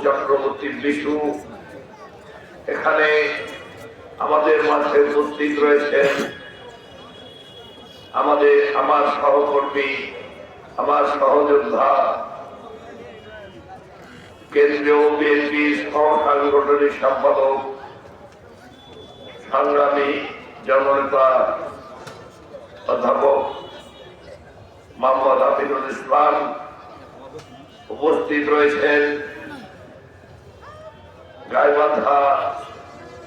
চক্রবর্তী বিশু এখানে আমাদের মাঝে উপস্থিত রয়েছেন। আমার সহকর্মী, আমার সহযোদ্ধা, কেন্দ্রীয় বিএনপির সহসাংগঠনিক সম্পাদক, সংগ্রামী জননেতা অধ্যাপক মোহাম্মদ হাফিজুল ইসলাম উপস্থিত রয়েছেন। গাইবান্ধা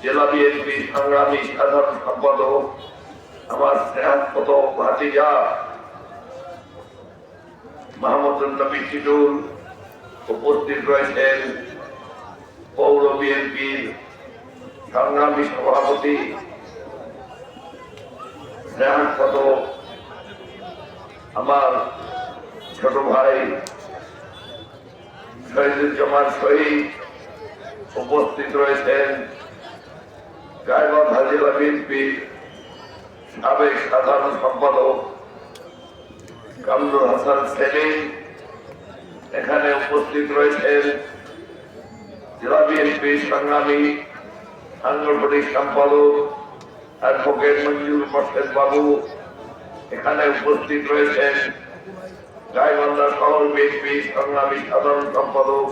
জেলা বিএনপি সংগ্রামী সাধারণ সম্পাদক আমার স্নেহাস্পদ ভাতিজা মাহমুদুল নবী টিটুল উপস্থিত রয়েছেন। পৌর বিএনপির সংগ্রামী সভাপতি স্নেহাস্পদ আমার ছোট ভাই শহীদুজ্জামান শহীদ উপস্থিত রয়েছেন। গাইবান্ধা জেলা বিএনপির সাবেক সাধারণ সম্পাদক কামরুল হাসান সেলিম এখানে উপস্থিত রয়েছেন। জেলা বিএনপির সংগ্রামী সাংগঠনিক সম্পাদক অ্যাডভোকেট মঞ্জুর মোর্শেদ বাবু এখানে উপস্থিত রয়েছেন। গাইবান্ধা শহর বিএনপি সংগ্রামী সাধারণ সম্পাদক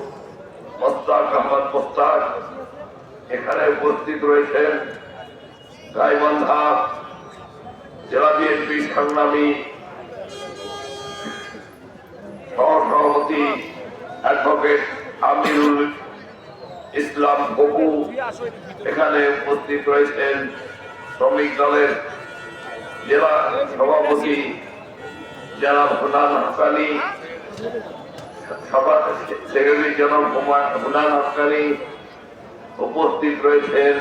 মোস্তাক আহমদ মোস্তাক এখানে উপস্থিত রয়েছেন। গাইবান্ধা জেলা বিএনপি সংগ্রামী সহসভাপতি অ্যাডভোকেট আমিরুল ইসলাম বকু এখানে উপস্থিত রয়েছেন। শ্রমিক দলের জেলা সভাপতি জনাব হুনান হাসানি, সেক্রেটারি জনাব হুনান হাসানি উপস্থিত রয়েছেন।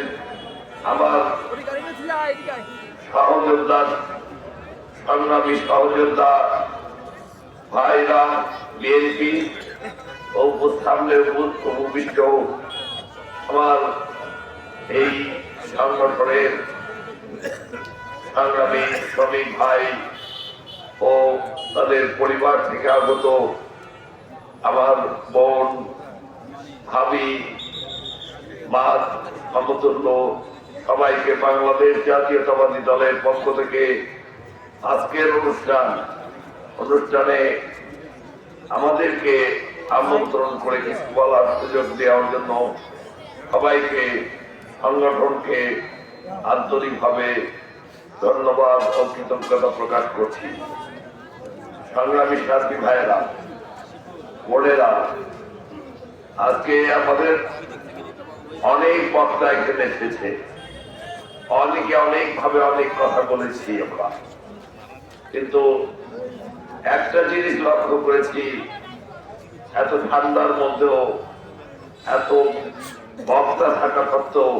আমার সহযোদ্ধা, সংগ্রামী সহযোদ্ধা ভাইরা বিএনপি ও সামনে উপবিষ্ট আমার এই সংগঠনের সংগ্রামী শ্রমিক ভাই ও তাদের পরিবার থেকে আগত আমার বোন, ভাবি, মা, সমতুল্য সবাইকে বাংলাদেশ জাতীয়তাবাদী দলের পক্ষ থেকে আজকের অনুষ্ঠানে আমাদেরকে আমন্ত্রণ করে কিছু বলার সুযোগ দেওয়ার জন্য সবাইকে, সংগঠনকে আন্তরিকভাবে ধন্যবাদ ও কৃতজ্ঞতা প্রকাশ করছি। সংগ্রামী সাথী ভাইয়েরা, বোনেরা, আজকে আমাদের অনেক বক্তা এখানে এসেছে, অনেকে অনেকভাবে অনেক কথা বলেছি আমরা, কিন্তু একটা জিনিস লক্ষ্য করেছি, এত ঠান্ডার মধ্যেও এত বক্তা থাকা সত্ত্বেও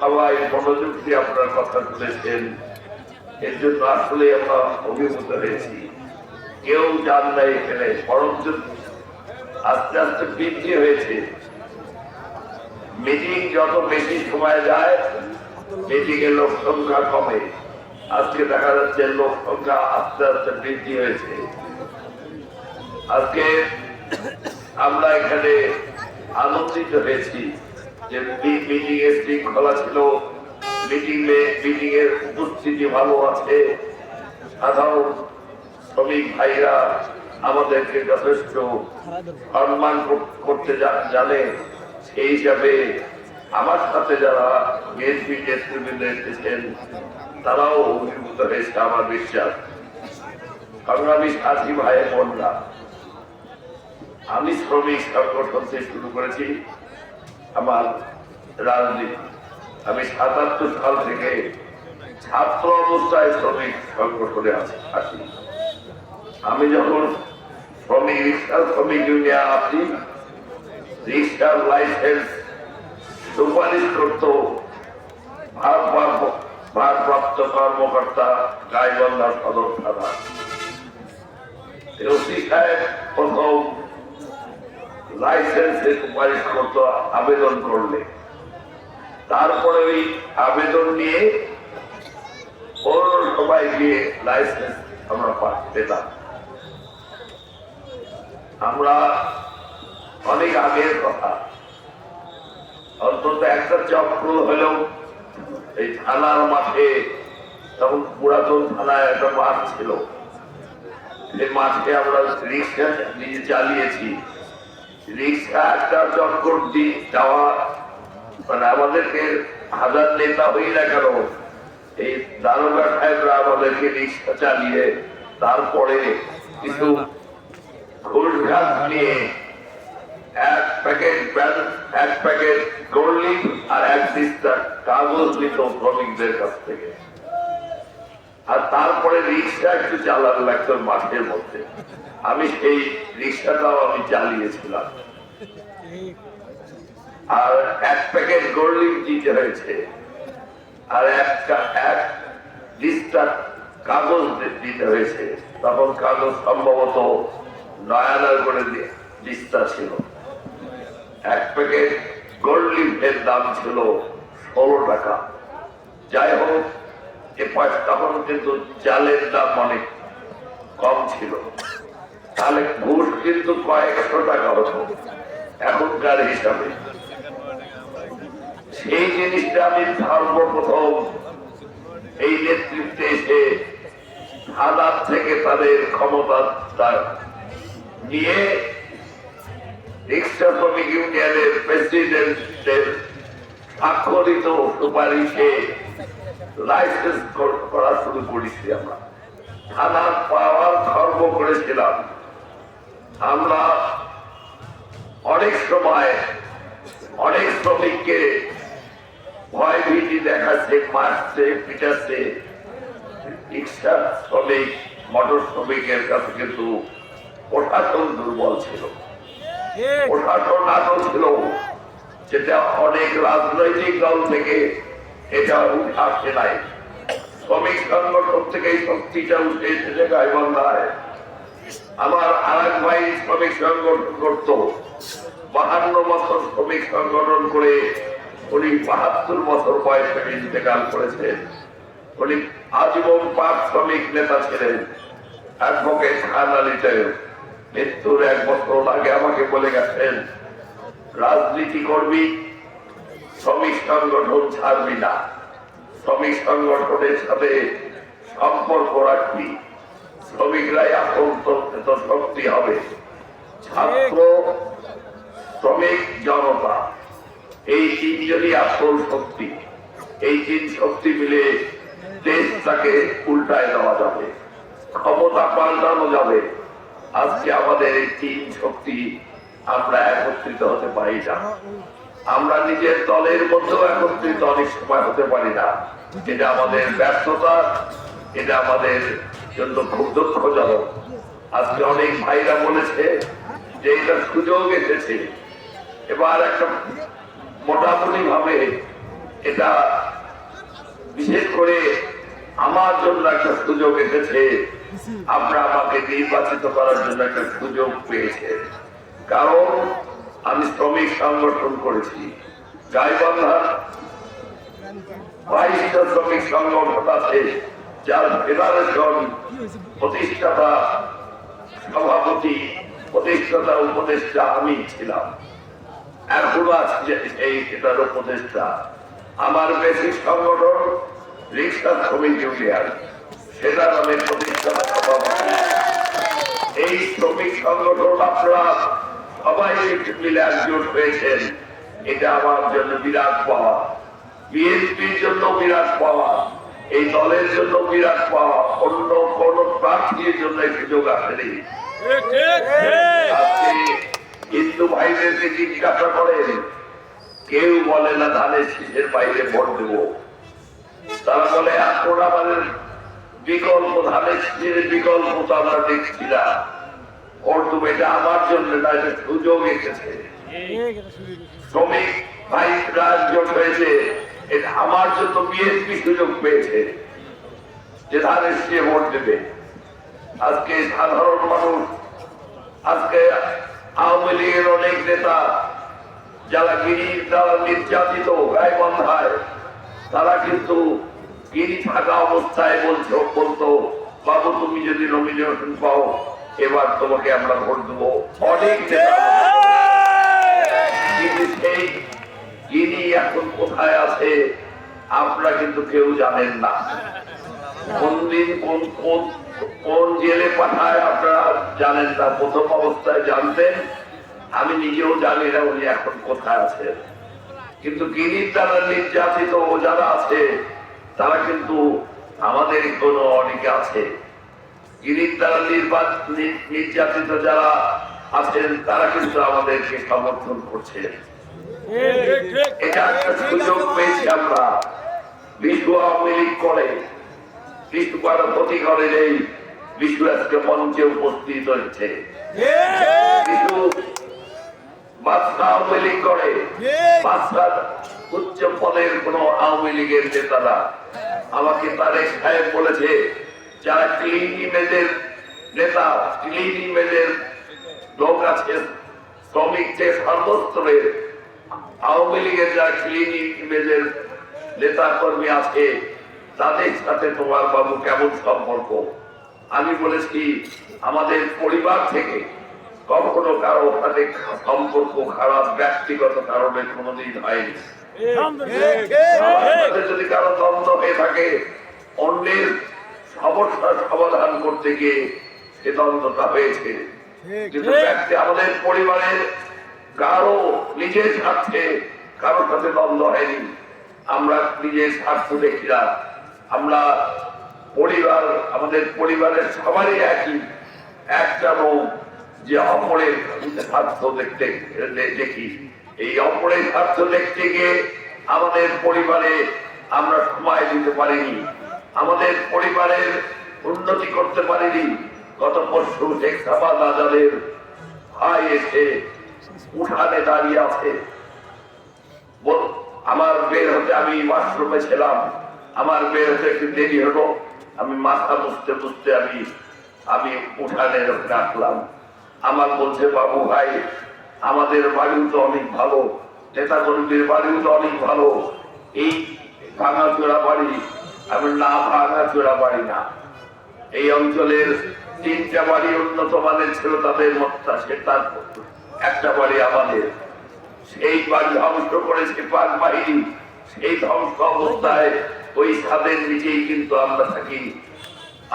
সবাই মনোযোগ দিয়ে আপনার কথা শুনেছেন। এর জন্য আসলে আমরা অভিভূত হয়েছি। কেউ জান নাই এখানে, বরঞ্চ আস্তে আস্তে বৃদ্ধি হয়েছে। মিটিং যত বেশি সময় যায় মিটিং এর লোক সংখ্যা কমে। আজকে দেখা যাচ্ছে লোক সংখ্যা আস্তে আস্তে বৃদ্ধি হয়েছে। আজকে আমরা এখানে আনন্দিত হয়েছি যে মিটিং এর শৃঙ্খলা ছিল, মিটিং এর উপস্থিতি ভালো আছে। সাধারণ শ্রমিক ভাইরা আমাদেরকে যথেষ্ট সম্মান করতে জানে। সেই হিসাবে আমার সাথে যারা বিএনপি নেতৃবৃন্দ এসেছেন তারাও অভিভূত হয়েছে আমার বিশ্বাস। সংগ্রামী সাথী ভাই বোনরা, আমি শ্রমিক সংগঠন থেকে শুরু করেছি আমার রাজনীতি। আমি ৭৭ সাল থেকে ছাত্র অবস্থায় শ্রমিক সংগঠনে আসি। আমি যখন শ্রমিক ইউনিয়ন আসি, রিক্সার লাইসেন্স সুপারিশ করত ভারপ্রাপ্ত কর্মকর্তা গাইবান্ধা সদর থানা। ওসি সাহেব প্রথম লাইসেন্সে সুপারিশ করতো আবেদন করলে, তারপরে ওই আবেদন নিয়ে সবাই গিয়ে লাইসেন্স আমরা পেতাম। আমরা অনেক আগের কথা। অন্তত একটা চক্র হলেও এই থানার মাঠে, তখন পুরাতন থানায় একটা মাঠ ছিল, এই মাঠে আমরা রিক্সা নিয়ে চালিয়েছি। রিক্সা একটা চক্কর দিয়ে যাওয়া, মানে আমাদেরকে হাজার নেতা হই না কেন, এই দারোগা সাহেবরা আমাদেরকে রিক্সা চালিয়ে তারপরে কিছু ঘুষঘাস নিয়ে এক প্যাকেট গোল্ড আর এক দিস্তা কাগজ নিত শ্রমিকদের কাছ থেকে। আর তারপরে রিক্সা একটু চালানো লাগতো মাঠের মধ্যে। আমি সেই রিক্সাটাও আমি চালিয়েছিলাম। আর এক প্যাকেট গোল্ড দিতে হয়েছে, আর এক দিস্তা কাগজ দিতে হয়েছে। তখন কাগজ সম্ভবত 9 আনা করে দিস্তা ছিল। এক প্যাকেট গোল্ড লিফের দাম ছিল 16 টাকা। যাই হোক, তখন কিন্তু চালের দাম অনেক কম ছিল, তাহলে ঘুষ কিন্তু কয়েকশো টাকা হতো এখনকার হিসাবে। সেই জিনিসটা আমি সর্বপ্রথম এই নেতৃত্বে এসে থানার থেকে তাদের ক্ষমতা নিয়ে রিক্সা শ্রমিক ইউনিয়নের প্রেসিডেন্টের স্বাক্ষরিত সুপারিশে লাইসেন্স করা শুরু করেছি। আমরা থানার পাওয়ার খর্ব করেছিলাম। আমরা অনেক সময় অনেক শ্রমিককে ভয় ভীতি দেখাচ্ছে, মারছে, পিটাচ্ছে। রিক্সা শ্রমিক, মোটর শ্রমিকের কাছে কিন্তু প্রশাসন দুর্বল ছিল, প্রশাসন আরো ছিল, যেটা অনেক রাজনৈতিক দল থেকে এটা উঠে আসে নাই। শ্রমিক সংগঠন থেকে এই শক্তিটা উঠে এসেছে গাইবান্ধায়। আমার আর এক ভাই শ্রমিক সংগঠন করত, 52 বছর শ্রমিক সংগঠন করে উনি 72 বছর বয়সে ইন্তেকাল করেছেন। উনি আজীবন পাক শ্রমিক নেতা ছিলেন, অ্যাডভোকেট খান আলী সাহেব। মৃত্যুর 1 বছর আগে আমাকে বলে গেছেন, রাজনীতি করবি, শ্রমিক সংগঠন ছাড়বি না, শ্রমিক সংগঠনের সাথে সম্পর্ক রাখবি, শ্রমিকরাই আসল শক্তি হবে। ছাত্র, শ্রমিক, জনতা, এই 3 জনই আসল শক্তি। এই 3 শক্তি মিলে দেশটাকে উল্টায় দেওয়া যাবে, ক্ষমতা পাল্টানো যাবে। আজকে আমাদের এই 3 শক্তি আমরা একত্রিত হতে পারি না। আমরা নিজের দলের মধ্যেও একত্রিত অনেক সময় হতে পারি না। এটা আমাদের ব্যর্থতা, এটা আমাদের জন্য খুব দুঃখজনক। আজকে অনেক ভাইরা বলেছে যে এটা সুযোগ এসেছে, এবার একটা মোটামুটি ভাবে এটা বিশেষ করে আমার জন্য একটা সুযোগ এসেছে। আপনারা আমাকে নির্বাচিত করার জন্য একটা সুযোগ পেয়েছে, কারণ আমি শ্রমিক সংগঠন করেছি। গাইবান্ধার 22টা শ্রমিক সংগঠন আছে, যার ফেডারেশন প্রতিষ্ঠাতা সভাপতি, প্রতিষ্ঠাতা উপদেষ্টা আমি ছিলাম, এখনো আছে এই এটার উপদেষ্টা। আমার বেসিক সংগঠন রিক্সা শ্রমিক ইউনিয়ন, সেটা আমি প্রতিষ্ঠাতা সভাপতি। এই শ্রমিক সংগঠন আপনারা সবাই মিলে একজোট হয়েছেন, এটা আমার জন্য বিরাট পাওয়া, বিএনপির জন্য বিরাট পাওয়া, এই দলের জন্য বিরাট পাওয়া। অন্য কোন প্রার্থীর জন্য সুযোগ আসেনি। হিন্দু ভাইদেরকে জিজ্ঞাসা করেন, কেউ বলে না ধানের শীষের বাইরে ভোট দেব। তারা বলে এখন আমাদের বিকল্প, ধানের শীষের বিকল্প তো আমরা দেখছি না, ভোট দেবো। এটা আমার জন্য না, এটা সুযোগ এসেছে। শ্রমিক ভাই রাজজোট হয়েছে, এটা আমার জন্য বিএনপি সুযোগ পেয়েছে যে ধানের শীষে ভোট দেবে। আজকে সাধারণ মানুষ, আজকে আওয়ামী লীগের অনেক নেতা যারা গিরির দ্বারা নির্যাতিত গাইবান্ধায়, তারা কিন্তু গিরি থাকা অবস্থায় বলতো, বাবু তুমি যদি নমিনেশন পাও এবার তোমাকে আমরা ভোট দেবো। অনেক নেতা আপনারা কিন্তু কেউ জানেন না। কোন দিন কোন জেলে পাঠায় আপনারা জানেন না। প্রথম অবস্থায় জানতেন, আমি নিজেও জানি না উনি এখন কোথায় আছেন। কিন্তু গিরির দ্বারা নির্যাতিত যারা আছে তারা কিন্তু আমাদের কোনো অনেকে আছে। গিরির দ্বারা নির্যাতিত যারা আছেন তারা কিন্তু আমাদেরকে সমর্থন করছে। এটা একটা সুযোগ পেয়েছি আমরা। বিশু আওয়ামী লীগ করে, বিশু কারো ক্ষতি করে নেই, বিশু আজকে মঞ্চে উপস্থিত হয়েছে। বিশু বাদশা আওয়ামী লীগ করে, বাদশার উচ্চ পদের কোন আওয়ামী লীগের নেতারা। আমাকে তারেক সাহেব বলেছে, যারা ক্লিন ইমেজের নেতা, ক্লিন ইমেজের লোক আছে, শ্রমিক যে সর্বস্তরের আওয়ামী লীগের যারা ক্লিন ইমেজের নেতা কর্মী আছে, তাদের সাথে তোমার বাবু কেমন সম্পর্ক? আমি বলেছি, আমাদের পরিবার থেকে কখনো কারো সাথে সম্পর্ক খারাপ ব্যক্তিগত কারণে কোনোদিন হয়নি। যদি কারো দ্বন্দ্ব হয়ে থাকে, অন্যের সমস্যার সমাধান করতে গিয়ে সে দ্বন্দ্বটা হয়েছে। কিন্তু ব্যক্তি আমাদের পরিবারের কারো নিজের স্বার্থে কারোর সাথে দ্বন্দ্ব হয়নি। আমরা নিজের স্বার্থ দেখি না। আমরা পরিবার, আমাদের পরিবারের সবারই একই একটা রোগ, যে অপরের স্বার্থ দেখি। এই অপরের স্বার্থ দেখতে গিয়ে আমাদের পরিবারে আমরা সময় দিতে পারিনি, আমাদের পরিবারের উন্নতি করতে পারিনি। গত পরশু শেখ শাহবাজ আজাদের ভাই এসে উঠানে দাঁড়িয়ে আছে। আমার বের হতে, আমি ওয়াশরুমে ছিলাম, আমার বের হতে একটু দেরি হলো। আমি মাথা বুঝতে বুঝতে আমি উঠানে রাখলাম। আমার বলছে, বাবু ভাই, আমাদের বাড়িও তো অনেক ভালো, নেতা কর্মীদের বাড়িও তো অনেক ভালো, এই ভাঙা চোরা বাড়ি। আমি না, ভাঙা চোরা বাড়ি না। এই অঞ্চলের 3টা বাড়ি উন্নত মানের ছিল, তাদের মধ্যে তার একটা বাড়ি আমাদের। সেই বাড়ি ধ্বংস করেছে পাক বাহিনী। সেই ধ্বংস অবস্থায় ওই ছাদের নিচেই কিন্তু আমরা থাকি।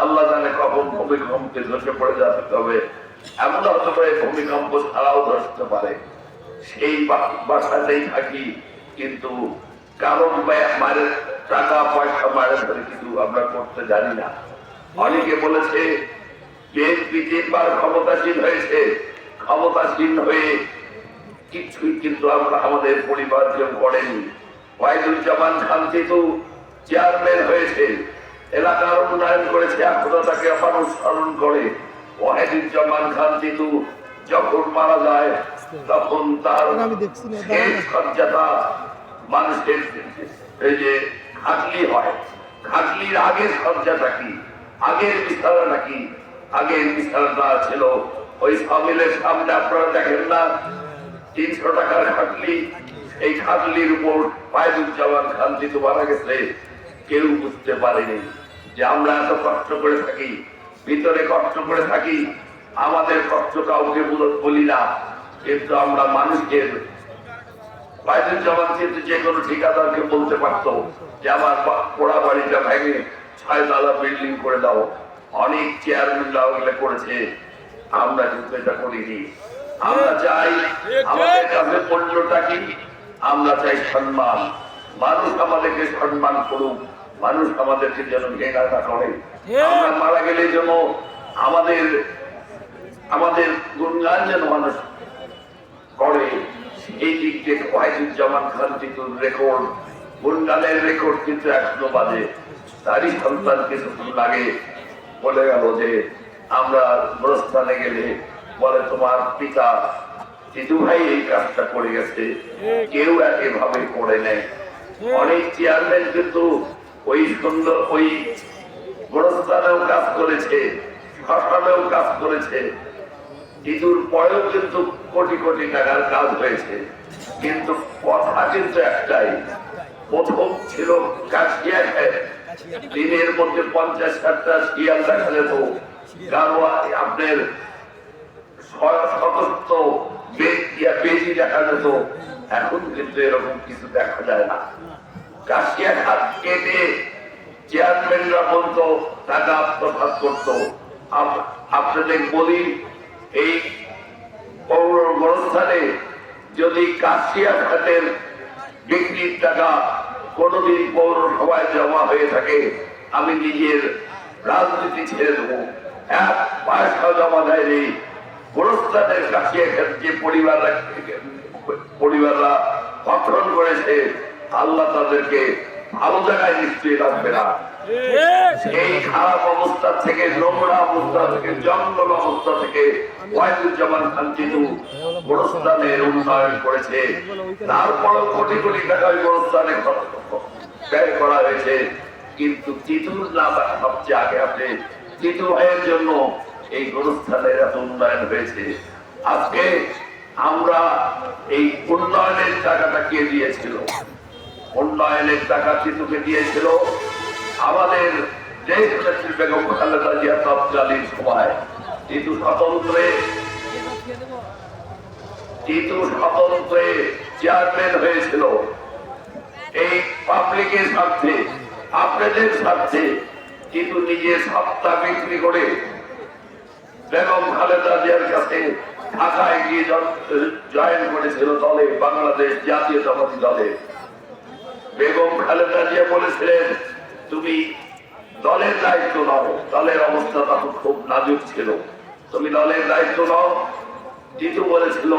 আল্লাহ জানে কখন ভূমিকম্পে ধসে পড়ে যেতে হবে। এমন হতে পারে ভূমিকম্প ছাড়াও ধসতে পারে। সেই বাসাতেই থাকি, কিন্তু কারণ মায়ের টাকা পয়সা মায়ের ধরে কিছু আমরা করতে জানি না। অনেকে বলেছে বিএনপি 3বার ক্ষমতাসীন হয়েছে, ক্ষমতাসীন হয়ে কিছুই কিন্তু আমরা আমাদের পরিবার কেউ করেনি। ওয়াহিদুজ্জামান খান কিন্তু চেয়ারম্যান হয়েছে, এলাকার উন্নয়ন করেছে, এখনো তাকে মানুষ স্মরণ করে। ওয়াহিদুজ্জামান খান কিন্তু যখন মারা যায় তখন তার শেষ খরচাটা মানুষের এই যে খাটলি হয়, খাটলির আগের খরচাটা কি, আগের বিছানাটা কি? আগের বিছানাটা ছিল ওই সামিলের সামনে, আপনারা দেখেন না 300 টাকার খাটলি। এই খাটলির উপর ওয়াহিদুজ্জামান খান কিন্তু মারা গেছে। কেউ বুঝতে পারেনি যে আমরা এত কষ্ট করে থাকি, ভিতরে কষ্ট করে থাকি, আমাদের কষ্ট কাউকে বলি না, কিন্তু আমরা মানুষকে। ওয়াহিদুজ্জামান কিন্তু যে কোনো ঠিকাদারকে বলতে পারতো যে আমার পোড়া বাড়িটা ভেঙে 6 তলা বিল্ডিং করে দাও। অনেক চেয়ারম্যানরা ওগুলো করেছে, আমরা কিন্তু এটা করিনি। আমরা চাই আমাদের কাছে মূল্যটা কি? আমরা চাই সম্মান। মানুষ আমাদেরকে সম্মান করুক, মানুষ আমাদেরকে যেন ঘৃণা না করে। আমরা মারা গেলে যেন আমাদের গুণগান যেন মানুষ করে। এই দিক থেকে ওয়াহিদুজ্জামান খান কিন্তু রেকর্ড, গুণগানের রেকর্ড কিন্তু এখনো বাজে। তারই সন্তান কিছুক্ষণ আগে বলে গেল যে আমরা গোরস্থানে গেলে বলে তোমার পিতা জিতু ভাই এই কাজটা করে গেছে, কেউ এভাবে করে নেয়। অনেক চেয়ারম্যান কিন্তু ওই সুন্দর ওই গোরস্থানেও কাজ করেছে, শ্মশানেও কাজ করেছে, জিতুর পরেও কিন্তু কোটি কোটি টাকার কাজ হয়েছে। কিন্তু কথা কিন্তু একটাই, প্রথম ছিল কাশিয়া দিনের মধ্যে 50-60টা শিয়াল দেখা যেত, আপনার শতস্থ বেজি দেখা যেত। এখন কিন্তু এরকম কিছু দেখা যায় না। কাশিয়া খাত কেটে চেয়ারম্যানরা বলতো টাকা আত্মসাৎ করতো। আপনাদের বলি এই পৌর গোরস্থানে যদি কাশিয়া খাতের বিক্রির টাকা কোনদিন পৌরসভায় জমা হয়ে থাকে, আমি নিজের রাজনীতি ছেড়ে দেবো। এক পয়সা জমা দেয়নি গোরস্থানের কাশিয়া খাত যে পরিবাররা গঠন করেছে, আল্লাহ তাদেরকে ভালো জায়গায় নিশ্চয়ই রাখবে না। এই খারাপ অবস্থা থেকে, নোংরা অবস্থা থেকে, জঙ্গল অবস্থা থেকে ওয়াহিদুজ্জামান খান টিটু গোরস্থানের উন্নয়ন করেছে। তারপরও কোটি কোটি টাকা ওই গোরস্থানে ব্যয় করা হয়েছে, কিন্তু টিটুর নাম সবচেয়ে আগে আছে। টিটু ভাইয়ের জন্য এই গোরস্থানের এত উন্নয়ন হয়েছে। আজকে আমরা এই উন্নয়নের টাকাটা কে দিয়েছিল? উন্নয়নের টাকা টিটুকে দিয়েছিল আমাদের দেশ নেত্রী বেগম খালেদা জিয়া তৎকালীন সময়। টিটু স্বতন্ত্রে চেয়ারম্যান হয়েছিল। এই পাবলিকের স্বার্থে, আপনাদের স্বার্থে টিটু নিজে সত্তা বিক্রি করে বেগম খালেদা জিয়ার কাছে ঢাকায় গিয়ে জয়েন করেছিল দলে, বাংলাদেশ জাতীয়তাবাদী দলে। বেগম খালেদা জিয়া বলেছিলেন তুমি দলের দায়িত্ব নাও। দলের অবস্থা তখন খুব নাজুক ছিল, তুমি দলের দায়িত্ব নাও। টিটু বলেছিল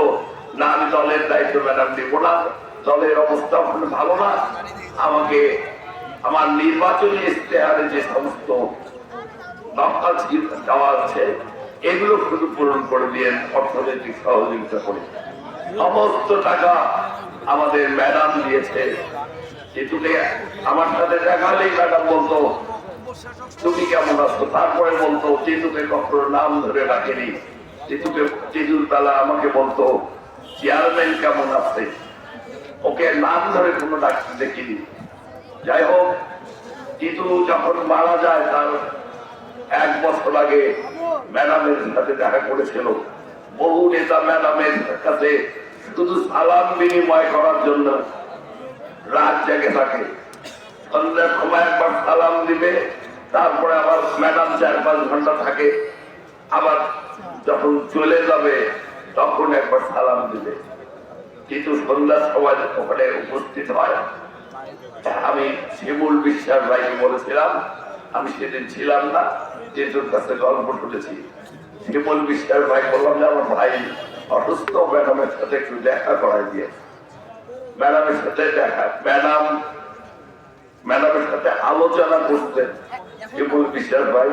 না, আমি দলের দায়িত্ব ম্যাডাম নেব না, দলের অবস্থা ভালো না, আমাকে আমার নির্বাচনী ইশতেহারে যে সমস্ত দেওয়া আছে এগুলো শুধু পূরণ করে দিয়ে অর্থনৈতিক সহযোগিতা করে। সমস্ত টাকা আমাদের ম্যাডাম দিয়েছে। টিটুকে আমার সাথে দেখা হলেই ম্যাডাম বলতো তুমি কেমন আছো, তারপরে বলতো টিটুকে কখনো নাম ধরে রাখেনি। টিটুর বেলা আমাকে বলতো চেয়ারম্যান কেমন আছে, ওকে নাম ধরে কোনো ডাক্তার দেখিনি। যাই হোক, টিটু যখন মারা যায় তার 1 বছর আগে ম্যাডামের সাথে দেখা করেছিল। বহু নেতা ম্যাডামের কাছে শুধু সালাম বিনিময় করার জন্য রাত জেগে থাকে। সন্ধ্যার সময় একবার সালাম দিবে, তারপরে আবার ম্যাডাম 4-5 ঘন্টা থাকে, আবার যখন চলে যাবে তখন একবার সালাম দিবে। কিন্তু সন্ধ্যার সময় ওখানে উপস্থিত হয়। আমি শিমুল বিশ্বাস ভাইকে বলেছিলাম, আমি সেদিন ছিলাম না, টিটুর কাছে গল্প শুনেছি। শিমুল বিশ্বাস ভাই বললাম যে আমার ভাই অসুস্থ, ম্যাডামের সাথে একটু দেখা করাই দিয়ে। ম্যাডামের সাথে দেখা, ম্যাডামের সাথে আলোচনা করতেন। শিমুল বিশ্বাস ভাই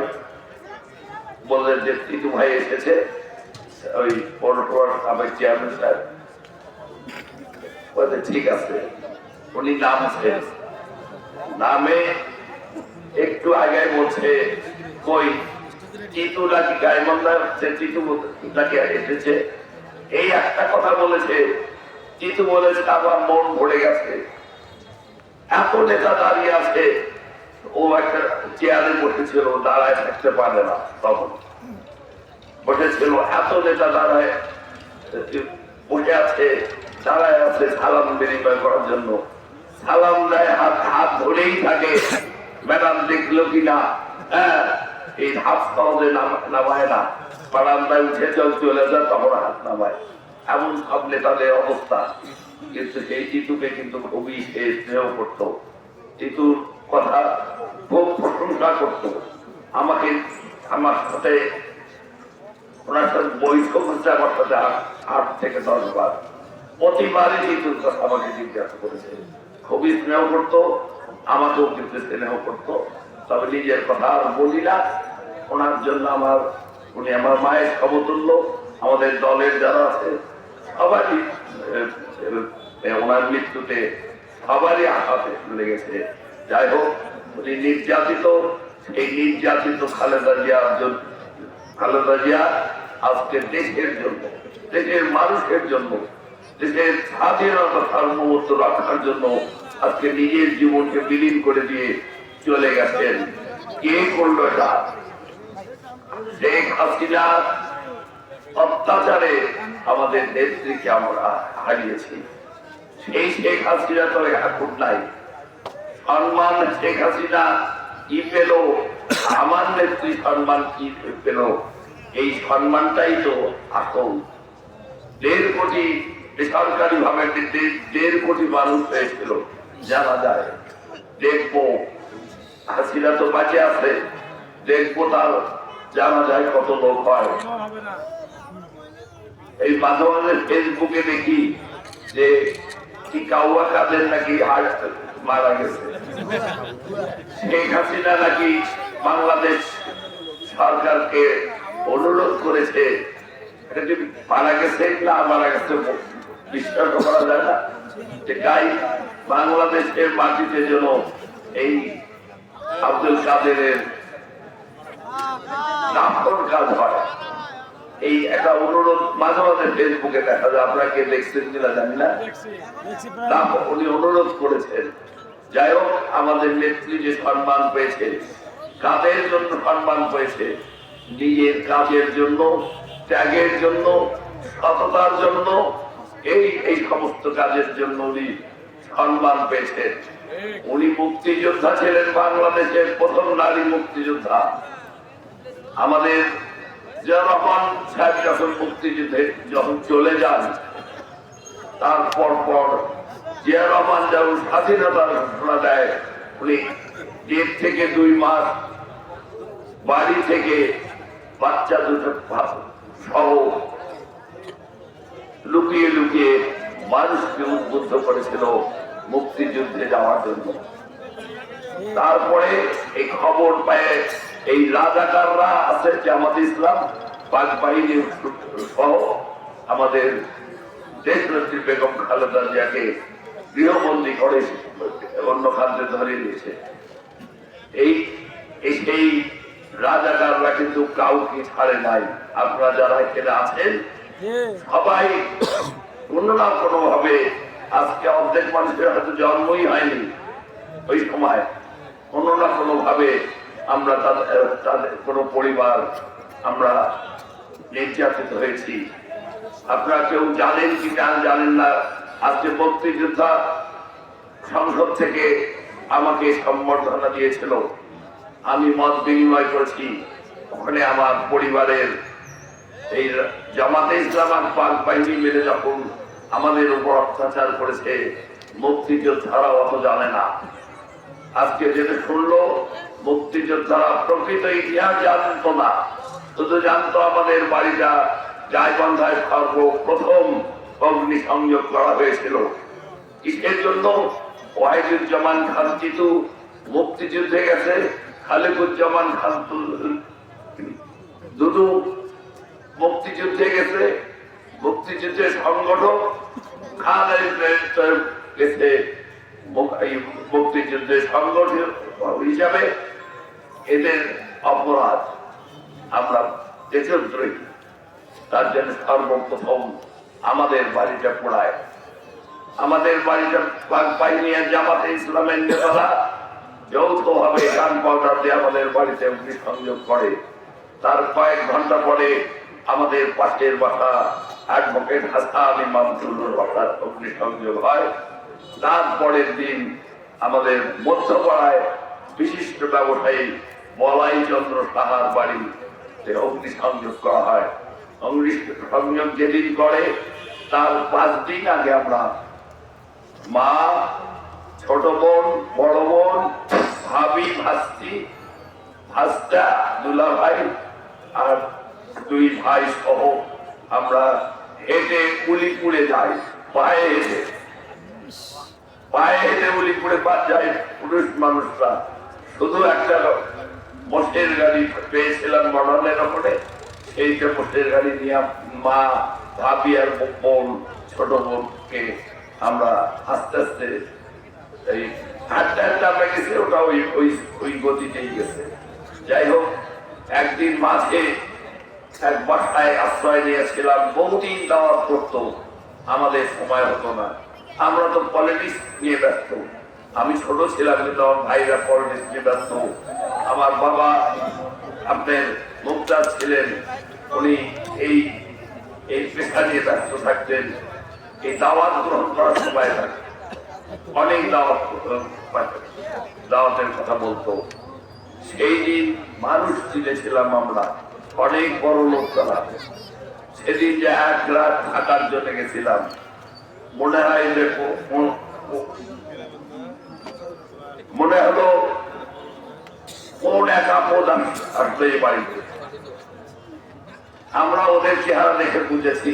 বললেন যে টিটু ভাই এসেছে, ওই পৌরসভার সাবেক চেয়ারম্যান সাহেব। ঠিক আছে, উনি নামছেন, নামে একটু আগে বলছে কই টিটু নাকি গাইমন্দা টিটু নাকি এসেছে, এই একটা কথা বলেছে। টিটু বলেছে আমার মন ভরে গেছে, এত নেতা দাঁড়িয়ে আছে। ও একটা চেয়ারে বসেছিল, দাঁড়ায় থাকতে পারে না, তখন বসেছিল, এত নেতা দাঁড়ায় বসে আছে, দাঁড়ায় আছে সালাম বিনিময় করার জন্য। সালাম দেয়, হাত ধরেই থাকে। ম্যাডাম দেখলো কিনা, হ্যাঁ, এই হাত সহজে নামায় না, বারান্দায় উঠে চলে যায়, তখন হাত নামায়। এমন সব নেতাদের অবস্থা। কিন্তু সেই টিটুকে কিন্তু খুবই স্নেহ করতো, টিটুর কথা খুব প্রশংসা করতো। আমাকে আমার সাথে ওনার সাথে বৈঠক হচ্ছে, আমার সাথে 8 থেকে 10 বার, প্রতিবারই টিটুর কথা আমাকে জিজ্ঞাসা করেছে। খুবই স্নেহ করতো, আমাকেও কিন্তু স্নেহ করতো। তবে নিজের কথা আর বলি না, ওনার জন্য উনি আমার মায়ের সমতুল্য। আমাদের দলের যারা আছে সবারই ওনার মৃত্যুতে সবারই আঘাতে লেগেছে। যাই হোক, উনি নির্যাতিত, এই নির্যাতিত খালেদা জিয়া আজকে দেশের জন্য, দেশের মানুষের জন্য, দেশের স্বাধীনতা সার্বভৌমত্ব রক্ষার জন্য আজকে নিজের জীবনকে বিলীন করে দিয়ে চলে গেছেন। কে করলো এটা? শেখ হাসিনা অত্যাচারে আমাদের নেত্রীকে আমরা হারিয়েছি। সেই শেখ হাসিনা তো এখন নাই। সম্মান শেখ হাসিনা কি পেল, আমার নেত্রী সম্মান কি পেল, এই সম্মানটাই তো আসল। 1.5 কোটি বেসরকারি ভাবে 1.5 কোটি মানুষ হয়েছিল জানা যায়। দেখবো হাসিনা তো বাঁচে আছে, দেখবো তার জানা যায় কত লোক হয়। এই মাঝে মাঝে ফেসবুকে দেখি যে কি কাউয়া কাদের নাকি মারা গেছে, শেখ হাসিনা নাকি বাংলাদেশ সরকারকে অনুরোধ করেছে, এটা যদি মারা গেছে না মারা গেছে বিশ্বাস করা যায় না, যে গাই বাংলাদেশের মাটিতে যেন এই আব্দুল কাদেরের দাফন কাজ হয়। এই একটা অনুরোধ মাঝে মাঝে ফেসবুকে দেখা যায়, আপনাকে দেখছেন কিনা জানি না, উনি অনুরোধ করেছেন। যাই হোক, আমাদের নেত্রী যে সম্মান পেয়েছে, কাদের জন্য সম্মান পেয়েছে, নিজের কাজের জন্য, ত্যাগের জন্য, সততার জন্য, এই সমস্ত কাজের জন্য উনি সম্মান পেয়েছেন। উনি মুক্তিযোদ্ধা ছিলেন, বাংলাদেশের প্রথম নারী মুক্তিযোদ্ধা। আমাদের জিয়া রহমান সাহেব যখন মুক্তিযুদ্ধে যখন চলে যান, তারপর পর জিয়া রহমান যখন স্বাধীনতার ঘোষণা দেয়, উনি 1.5 থেকে 2 মাস বাড়ি থেকে বাচ্চা দুটো সহ লুকিয়ে লুকিয়ে মানুষকে উদ্বুদ্ধ করেছিল মুক্তিযুদ্ধে যাওয়ার জন্য। তারপরে এই খবর পেয়ে এই রাজাকাররা আছে, জামাত ইসলাম, পাক বাহিনী সহ আমাদের দেশনেত্রী বেগম খালেদা জিয়াকে গৃহবন্দী করে অন্য খাদ্যে ধরিয়ে দিয়েছে। এই রাজাকাররা কিন্তু কাউকে ছাড়ে নাই। আপনারা যারা এখানে আছেন সবাই কোনো না কোনো ভাবে, আজকে অর্ধেক মানুষের হয়তো জন্মই হয়নি, ওই সময় কোনো না কোনো ভাবে আমরা তাদের কোনো পরিবার আমরা নির্যাতিত হয়েছি। আপনারা কেউ জানেন কি জানেন না, আজকে মুক্তিযোদ্ধা সংসদ থেকে আমাকে সম্বর্ধনা দিয়েছিল, আমি মত বিনিময় করেছি। ওখানে আমার পরিবারের এই জামাতে ইসলাম আর পাক বাহিনী মিলে যখন আমাদের উপর অত্যাচার করেছে, মুক্তিযোদ্ধারা অত জানে না। আজকে যেটা শুনলো, মুক্তিযোদ্ধারা প্রকৃত ইতিহাস জানতো না, শুধু জানতো আমাদের বাড়িটা গাইবান্ধায় সর্বপ্রথম অগ্নি সংযোগ করা হয়েছিল। কিসের জন্য? ওয়াহিদুজ্জামান খান চিতু মুক্তিযুদ্ধে গেছে, খালেকুজ্জামান খান দুদু মুক্তিযুদ্ধে গেছে, মুক্তিযুদ্ধের সংগঠক খান গেছে মুক্তিযুদ্ধের সংগঠক হিসাবে। এদের অপরাধ আমরা দেশদ্রোহী, তার জন্য সর্বপ্রথম আমাদের বাড়িটা পোড়ায়। আমাদের বাড়িটা পাক বাহিনী আর জামাতে ইসলামের নেতারা যৌথ ভাবে গান পাউডার দিয়ে আমাদের বাড়িতে অগ্নি সংযোগ করে। তার কয়েক ঘন্টা পরে আমাদের পাশের বাসা অ্যাডভোকেট হাসান ইমামতুল্লাহর বাসার অগ্নি সংযোগ হয়। তারপরের দিন আমাদের মধ্যপাড়ায় বিশিষ্ট ব্যবসায়ী বলাই চন্দ্র সাহার বাড়িতে অগ্নি সংযোগ করা হয়। অগ্নি সংযোগ যেদিন করে তার 5 দিন আগে আমরা মা, ছোট বোন, বড় বোন, ভাবি, ভাস্তি, ভাস্তা, দুলা ভাই আর 2 ভাই সহ আমরা হেঁটে উলিপুরে যাই। পায়ে হেঁটে উলিপুরে যাই পুরুষ মানুষরা। শুধু একটা মোষের গাড়ি পেয়েছিলাম মডার্নের ওপরে, সেইটা মোষের গাড়ি নিয়ে মা, ভাবি আর বোন, ছোট বোনকে আমরা আস্তে আস্তে এই হাঁটতে আমরা গেছি, ওটা ওই গতিতেই গেছে। যাই হোক, একদিন মাঝে এক বাসায় আশ্রয় নিয়েছিলাম, বহুদিন দাওয়াত করতো, আমাদের সময় হতো না। আমরা তো পলিটিক্স নিয়ে ব্যস্ত, আমি ছোট ছিলাম কিন্তু আমার ভাইরা পলিটিক্স নিয়ে ব্যস্ত। আমার বাবা আপনার মুক্তার ছিলেন, উনি এই পেশা নিয়ে ব্যস্ত থাকতেন। এই দাওয়াত গ্রহণ করার সময় থাকে, অনেক দাওয়াতের কথা বলতো। সেই দিন মানুষ চিনেছিলাম আমরা, অনেক বড় লোক তারা। সেদিন যে এক রাত থাকার জন্য গেছিলাম, মনে হয় যে মনে হলো কোন এক আপদ আসবে এই বাড়িতে। আমরা ওদের চেহারা দেখে বুঝেছি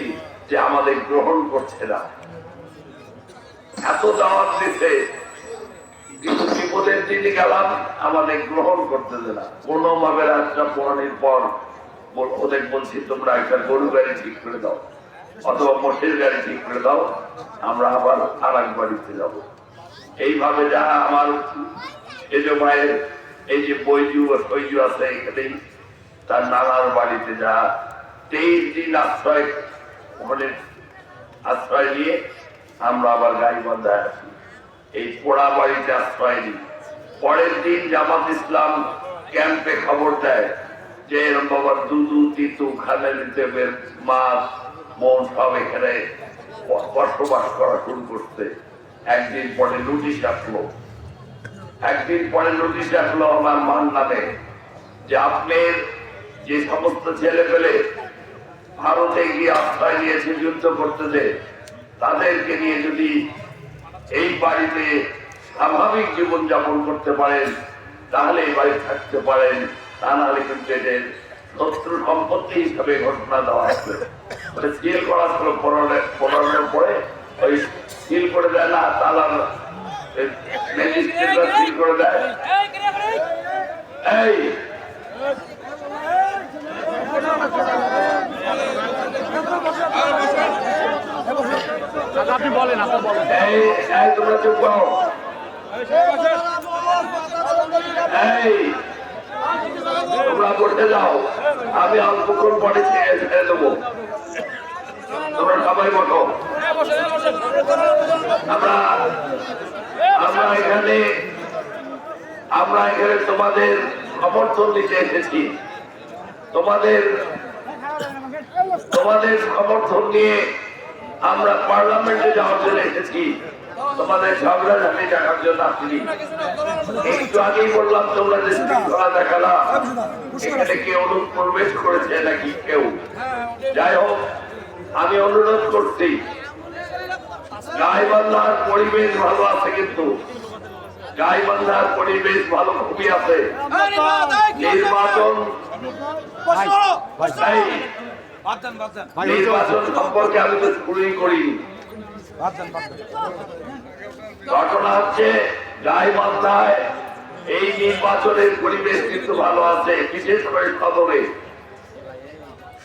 যে আমাদের গ্রহণ করছে না। এত দাওয়াত দিতে, কিন্তু বিপদের দিনে গেলাম, আমাদের গ্রহণ করতে দেয় না। কোনো ভাবে রাতটা পোড়ানোর পর ওদের বলছি, তোমরা একটা গরু গাড়ি ঠিক করে দাও অথবা মোষের গাড়ি ঠিক করে দাও, আমরা আবার আর এক বাড়িতে যাবো। এইভাবে যা আমার এই যে মায়ের এই যে বৈজু আছে এখানেই, তার নানার বাড়িতে যা 23 দিন আশ্রয়, ওখানে আশ্রয় নিয়ে আমরা আবার গাইবান্ধায় আসি। এই পোড়া বাড়িতে আশ্রয় নিই। পরের দিন জামাত ইসলাম ক্যাম্পে খবর দেয় যে এরকম বাবা দুদু তিতু খানে দেবের মাছ মন সব এখানে বসবাস করা শুরু করতে। একদিন পরে নোটিশ আসলো, আমার মান নামে, যে আপনার যে সমস্ত ছেলে পেলে ভারতে গিয়ে আশ্রয় নিয়েছে যুদ্ধ করতে, যে তাদেরকে নিয়ে যদি এই বাড়িতে স্বাভাবিক জীবন যাপন করতে পারেন তাহলে এই বাড়ি থাকতে পারেন, তা নাহলে কিন্তু এদের শত্রু সম্পত্তি হিসাবে ঘোষণা দেওয়া হবে। সিল করা ছিল পড়ানোর পরে ওই সিল করে দেয় না, তালার ম্যাজিস্ট্রেটরা সিল করে দেয়। এই আপনি বলেন, তোমরা চুপ করো। তোমরা করতে যাও, আমি অল্পক্ষণ পরে ছেড়ে দেবো। তোমরা সবাই বসো। আমরা এখানে তোমাদের সমর্থন নিতে এসেছি। তোমাদের সমর্থন নিয়ে আমরা পার্লামেন্টে যাওয়ার জন্য এসেছি। তোমাদের ঝগড়া ঝাঁটি দেখার জন্য আসিনি। একটু আগেই বললাম তোমরা যে শৃঙ্খলা দেখালা, এখানে কেউ অনুপ্রবেশ করেছে নাকি কেউ? যাই হোক, আমি অনুরোধ করছি, গাইবান্ধার পরিবেশ ভালো আছে, কিন্তু গাইবান্ধার পরিবেশ ভালো খুবই আছে। নির্বাচন সম্পর্কে আমি তো শুরুই করিনি। ঘটনা হচ্ছে গাইবান্ধায় এই নির্বাচনের পরিবেশ কিন্তু ভালো আছে, বিশেষ করে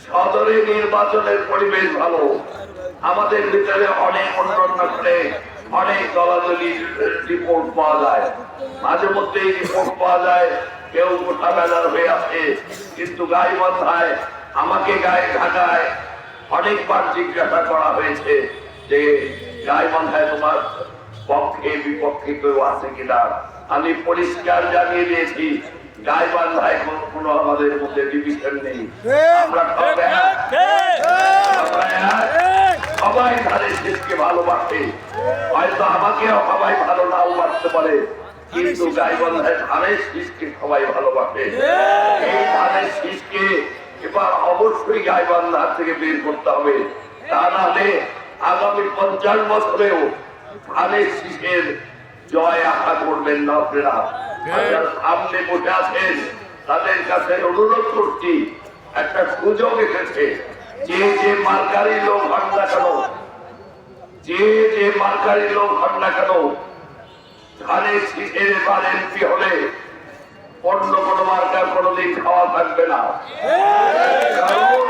সদরে নির্বাচনের পরিবেশ ভালো। আমাদের ভিতরে অনেক অনেক দলাদলি রিপোর্ট পাওয়া যায়, মাঝে মধ্যে রিপোর্ট পাওয়া যায় কেউ গোটা বেলার হয়ে আছে। কিন্তু গাইবান্ধায় আমাকে ঢাকায় অনেকবার জিজ্ঞাসা করা হয়েছে যে গাইবান্ধায় তোমার পক্ষে বিপক্ষে কেউ আছে কিনা। আমি পরিষ্কার জানিয়ে দিয়েছি, গাইবান্ধায় কোনো আমাদের মধ্যে ডিভিশন নেই। আমরা সবাই ধানের শীষকে ভালোবাসে। হয়তো আমাকেও সবাই ভালো নাও বাসতে পারে, কিন্তু গাইবান্ধায় ধানের শীষকে সবাই ভালোবাসে। এই ধানের শীষকে এবার অবশ্যই গাইবান্ধা থেকে বের করতে হবে, তা নাহলে আগামী 50 বছরেও ধানের শীষের জয় আশা করবেন না আপনারা। সামনে বসে আছেন, তাদের কাছে অনুরোধ করছি, একটা সুযোগ এসেছে। যে মার্কারি লোক হন না কেন, যে মার্কারি লোক হন না কেন, ধানের শীষের এবার এমপি হলে অন্য কোন মার্কার কোনদিন খাওয়া থাকবে না। কারণ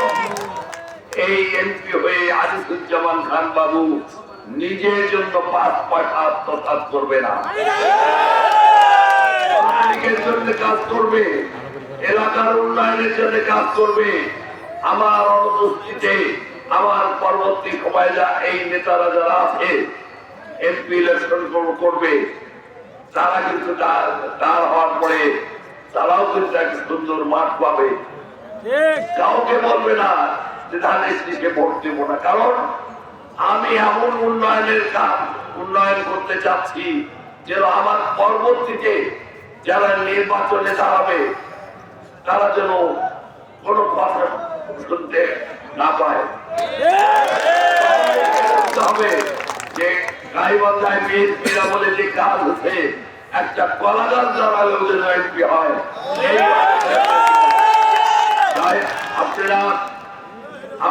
এই এমপি হয়ে আজিজুজ্জামান খান বাবু নিজের জন্য 5 পয়সা আত্মসাৎ করবে না, পাবলিকের জন্য কাজ করবে, এলাকার উন্নয়নের জন্য কাজ করবে। আমার অনুপস্থিতিতে আমার পরবর্তী সময় এই নেতারা যারা আছে এমপি ইলেকশন করবে, তারা কিন্তু তার হওয়ার পরে তারাও কিন্তু এক সুন্দর মাঠ পাবে। কাউকে বলবে না যে ধানের শীষে ভোট দেব না, কারণ আমি এমন উন্নয়ন করতে চাচ্ছি যেন আমার পরবর্তীতে যারা নির্বাচনে দাঁড়াবে তারা যেন কোনো কথা শুনতে না পায়। হবে যে গাইবান্ধায় বিএনপির আমলে যে কাজ হচ্ছে, একটা কলাগাছ জড়ালেও যেন এমপি হয়। আপনারা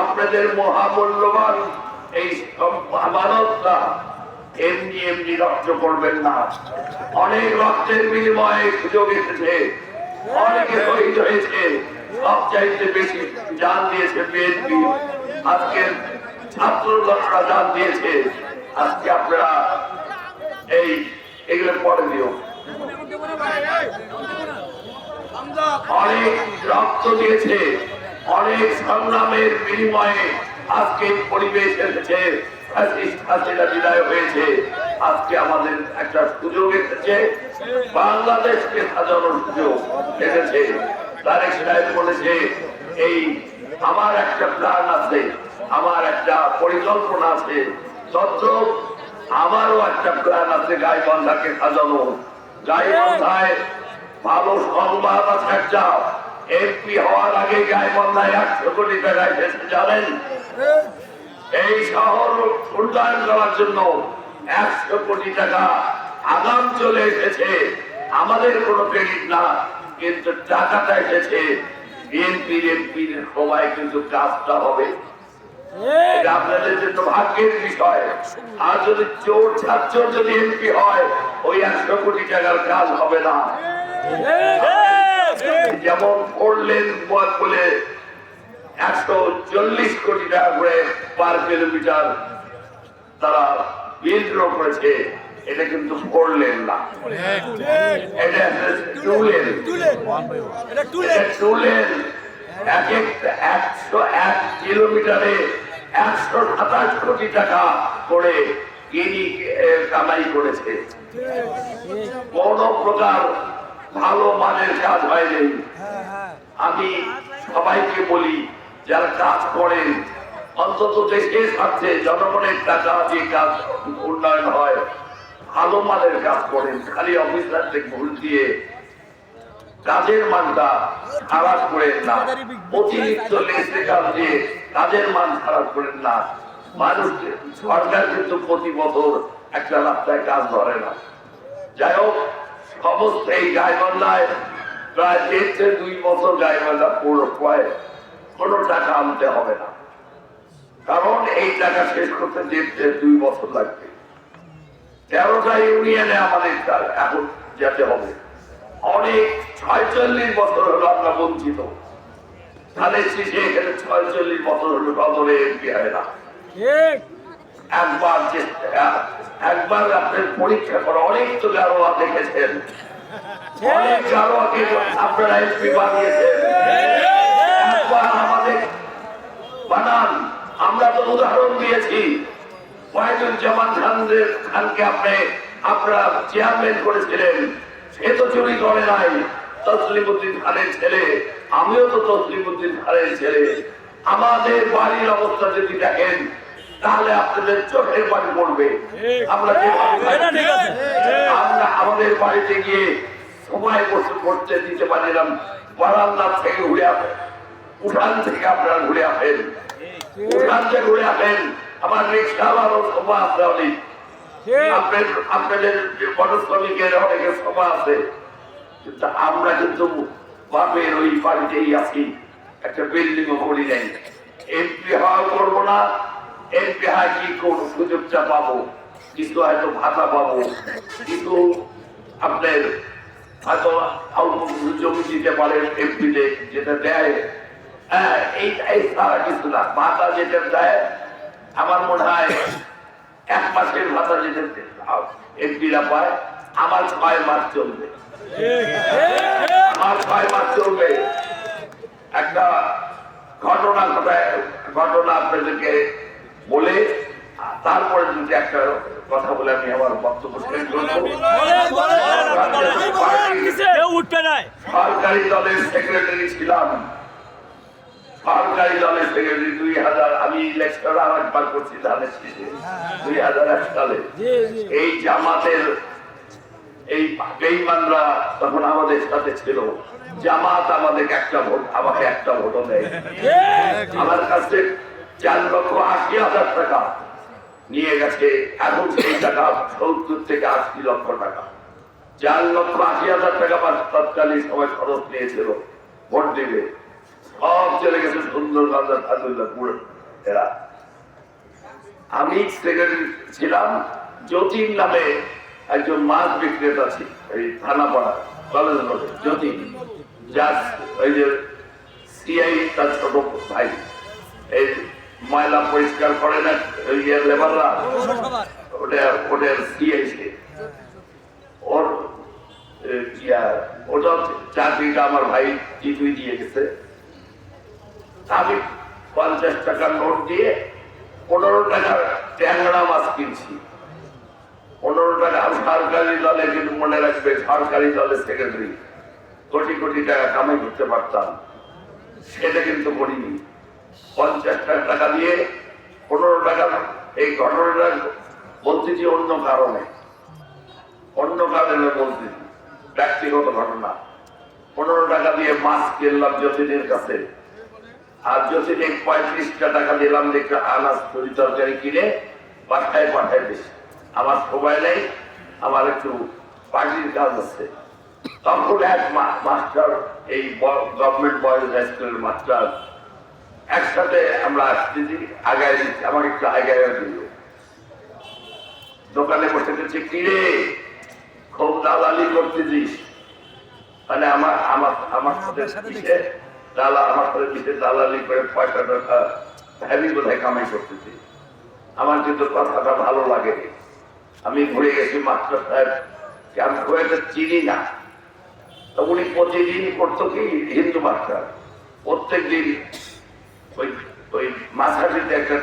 আপনাদের মহামূল্যবান এই আমানতটা এমনি এমনি রক্ত করবেন না। অনেক রক্তের বিনিময়ে সুযোগ এসেছে, অনেকে শহীদ হয়েছে, সবচাইতে বেশি জান দিয়েছে বিএনপি। আজকে ছাত্ররা জান দিয়েছে। আজকে আপনারা এগুলো পরে দিও। অনেক রক্ত দিয়েছে, অনেক সংগ্রামের বিনিময়ে আজকে পরিবেশ এসেছে, বিদায় হয়েছে। আজকে আমাদের একটা সুযোগ এসেছে, বাংলাদেশকে সাজানোর সুযোগ এসেছে। তারেক সাহেব বলেছে এই আমার একটা প্ল্যান আছে, আমার একটা পরিকল্পনা আছে, তদ্রুপ আমারও একটা প্ল্যান আছে গাইবান্ধাকে সাজানো। গাইবান্ধায় ভালো সংবাদ আছে একটা, এমপি হওয়ার আগে গাইবান্ধায় 100 কোটি টাকা এসেছে জানেন। এই শহর উন্নয়ন করার জন্য 100 কোটি টাকা আগাম চলে এসেছে। আমাদের কোনো ক্রেডিট না, কিন্তু টাকাটা এসেছে এমপির সবাই, কিন্তু কাজটা হবে। এটা আপনাদের জন্য ভাগ্যের বিষয়। আর যদি চোর ছাত্র যদি এমপি হয়, ওই 100 কোটি টাকার কাজ হবে না। যেমন করলেন বলে 140 কোটি টাকা করে পার কিলোমিটার তারা বিল ড্র করেছে, এটা কিন্তু করলেন না, এটা টুলেন। 101 কিলোমিটারে 127 কোটি টাকা করে ইনি কামাই করেছে। কোন প্রকার ভালো মানের কাজ হয়নি। আমি সবাইকে বলি, যারা কাজ করেন অন্তত দেশের স্বার্থে জনগণের টাকা যে কাজ উন্নয়ন হয়, ভালো মানের কাজ করেন। খালি অফিসারদের ভুল দিয়ে কাজের মানটা খারাপ করেন না, অতিরিক্ত লেসে কাজ দিয়ে কাজের মান খারাপ করেন না। মানুষ সরকার কিন্তু প্রতি বছর একটা রাস্তায় কাজ ধরে না। যাই হোক, সমস্ত এই গাইবান্ধায় প্রায় 1.5 থেকে 2 বছর গাইবান্ধা পৌরসভায় কোনো টাকা আনতে হবে না, কারণ এই টাকা শেষ করতে 1.5 থেকে 2 বছর লাগবে। 13টা ইউনিয়নে আমাদের এখন যেতে হবে। অনেক 46 বছর হলো আমরা বঞ্চিত। তাহলে এখানে 46 বছর হলো সদরে এমপি হয় না। একবার আপনার পরীক্ষা করা, অনেক তো গারোয়া দেখেছেন, অনেক গারোয়াকে আপনারা এমপি বানিয়েছেন। একবার আমাদের বানান, আমরা তো উদাহরণ দিয়েছি। ওয়াহিদুজ্জামান খানকে আপনারা চেয়ারম্যান করেছিলেন, সে তো চুরি করে নাই। তসলিমউদ্দিন খানের ছেলে, আমিও তো তসলিমউদ্দিন খানের ছেলে। আমাদের বাড়ির অবস্থা যদি দেখেন তাহলে আপনাদের চোখের পানি পড়বে। আমরা আমাদের বাড়িতে গিয়ে সময় করতে দিতে পারিলাম, বারান্দার থেকে ঘুরে আসেন, উঠান থেকে আপনারা ঘুরে আসেন, উঠান থেকে ঘুরে আসেন। আমার রিক্সাওয়ালারও সভা আছে অনেক, আপনাদের গণশ্রমিকের অনেকের সভা আছে, কিন্তু আমরা কিন্তু বাপের ওই বাড়িতেই আছি, একটা বিল্ডিংও করি নাই। এমপি হওয়া করবো না, এমপি হয় কি করবো, সুযোগটা পাবো, কিছু হয়তো ভাতা পাবো, কিন্তু আপনার হয়তো জমি দিতে পারেন এমপিতে, যেটা দেয়। হ্যাঁ, এই সারা কিছু না। ভাতা যেটা দেয় আমার মনে হয় 1 মাসের ভাতা যেটা এমপিরা পায়, আমার 6 মাস চলবে, আমার 6 মাস চলবে। একটা ঘটনা আপনাদেরকে বলে তারপরে যদি একটা কথা বলে আমি আমার বক্তব্য শেষ করবো। সরকারি দলের সেক্রেটারি ছিলাম, সরকারি দলের সেক্রেটারি 2000, আমি ইলেকশন আরেকবার করছি ধানের শীষে 2001 সালে। এই জামাতের এই বেঈমানরা তখন আমাদের সাথে ছিল। জামাত আমাদেরকে একটা ভোট, আমাকে একটা ভোটও দেয়। আমার কাছে 4,80,000 টাকা নিয়ে গেছে। এখন সেই টাকা 70 থেকে 80 লক্ষ টাকা, 4,80,000 টাকা তৎকালীন সময় খরচ নিয়েছিল ভোট দিবে। সব চলে গেছে সুন্দরগঞ্জ, পুরো এরা। আমি সেক্রেটারি ছিলাম। যতীন নামে একজন মাছ বিক্রেতা ছিল এই থানাপাড়া কলেজ রোডে, যতীন, যার ওই যে সিআই তার ছোট ভাই, এই ময়লা পরিষ্কার করে না লেবাররা, ওটার সিআই সে। ওর ওটা চাকরিটা আমার ভাই টিটুই দিয়ে গেছে। আমি 50 টাকার নোট দিয়ে 15 টাকার ট্যাংরা মাছ কিনছি। 15 টাকা সরকারি দলে, কিন্তু মনে রাখবে সরকারি দলের সেক্রেটারি কোটি কোটি টাকা কামাই করতে পারতাম, সেটা কিন্তু করিনি। 50 টাকা দিয়ে 15 টাকা, এই ঘটনাটা বলতেছি অন্য কারণে বলতেছি, ব্যক্তিগত ঘটনা। 15 টাকা দিয়ে মাছ কিনলাম যতীনের কাছে, আর যতীনে 35 টাকা দিলাম দেখে আনাজ তরি তরকারি কিনে বাসায় পাঠাইতেছি। আমার সময় নেই, আমার একটু পার্টির কাজ আছে। তখন এক মাস্টার, এই গভর্নমেন্ট বয়েজ হাই স্কুলের মাস্টার, একসাথে আমরা আসতেছি, আগায় দিচ্ছি, আমাকে একটু আগায় দিল। দোকানে বসে দিচ্ছে, কিরে খুব দালালি করতেছিস? মানে আমার সাথে দালালি করে পয়সা টাকা হ্যাভি কোথায় কামাই করতেছি। আমার কিন্তু কথাটা ভালো লাগে। আমি ঘুরে গেছি মাস্টার সাহেব, আমি খুব একটা চিনি না। তো উনি প্রতিদিন করতো কি, হিন্দু মাস্টার, প্রত্যেক দিন ওই মাঝারিতে একটা